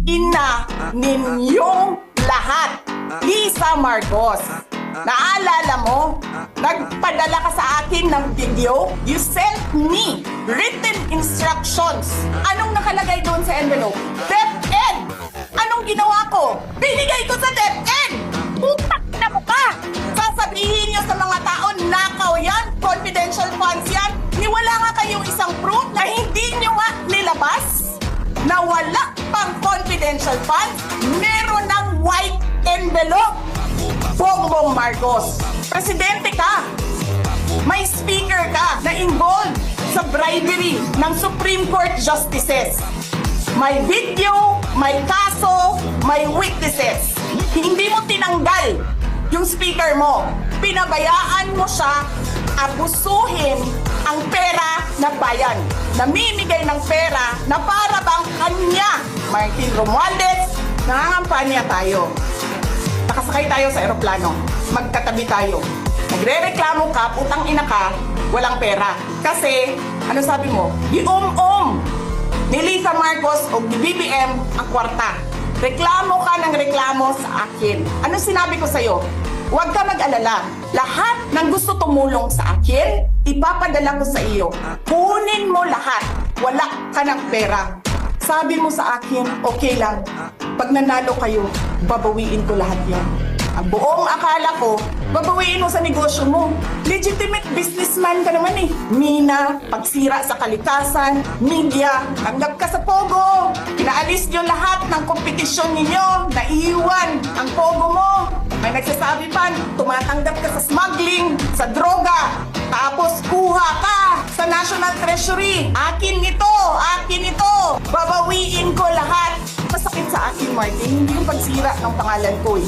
ina ninyong lahat. Lisa Marcos, naalala mo? Nagpadala ka sa akin ng video. You sent me written instructions. Anong nakalagay doon sa envelope? DepEd! Anong ginawa ko? Binigay ko sa DepEd! Putak na mo ka! Sasabihin nyo sa mga tao, nakaw yan, confidential funds yan. Niwala nga kayong isang proof na hindi nyo nga nilabas na wala pang confidential funds, meron ng white envelope. Bongbong Marcos, presidente ka, may speaker ka na involved sa bribery ng Supreme Court justices. May video, may kaso, may witnesses. Hindi mo tinanggal yung speaker mo. Pinabayaan mo siya abusuhin ang pera ng bayan. Namimigay ng pera na para bang kanya. Martin Romualdez, nangangampanya tayo. Nakasakay tayo sa eroplano. Magkatabi tayo. Nagre-reklamo ka, putang ina ka, walang pera. Kasi, ano sabi mo? Gium-um ni Lisa Marcos o ni BBM ang kwarta. Reklamo ka ng reklamo sa akin. Ano sinabi ko sa'yo? Huwag ka mag-alala. Lahat ng gusto tumulong sa akin, ipapadala ko sa iyo. Kunin mo lahat. Wala ka ng pera. Sabi mo sa akin, okay lang. Pag nanalo kayo, babawiin ko lahat yan. Ang buong akala ko, babawiin mo sa negosyo mo. Legitimate businessman ka naman eh. Mina, pagsira sa kalikasan, media, tanggap ka sa Pogo. Pinaalis nyo lahat ng kompetisyon ninyo, naiiwan ang Pogo mo. May nagsasabi pa, tumatanggap ka sa smuggling, sa droga, tapos kuha ka sa National Treasury. Akin ito, babawiin ko lahat. Masakit sa akin, Martin, hindi yung pagsira ng pangalan ko eh.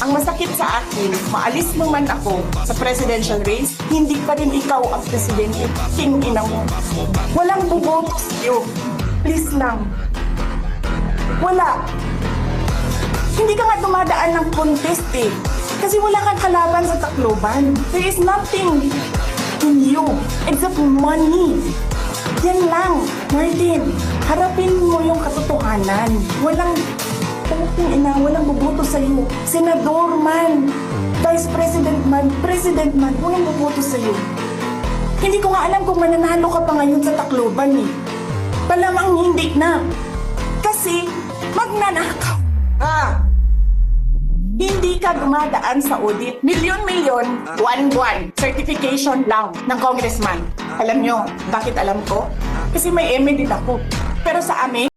Ang masakit sa akin, maalis mo man ako sa presidential race, hindi pa rin ikaw ang presidente. King ina mo. Walang buboto sa'yo. Please lang. Wala. Hindi ka nga dumadaan ng contest eh. Kasi wala kang kalaban sa Tacloban. There is nothing in you except money. Yan lang, Martin. Harapin mo yung katotohanan. Walang walang boboto sa'yo. Senador man, Vice President man, President man, walang boboto sa'yo. Hindi ko nga alam kung mananalo ka pa ngayon sa Tacloban eh. Palamang hindi na. Kasi magnanakaw ka. Hindi ka dumadaan sa audit. Milyon-milyon, buwan-buwan. Certification lang ng congressman. Alam nyo, bakit alam ko? Kasi may MA din ako. Pero sa amin,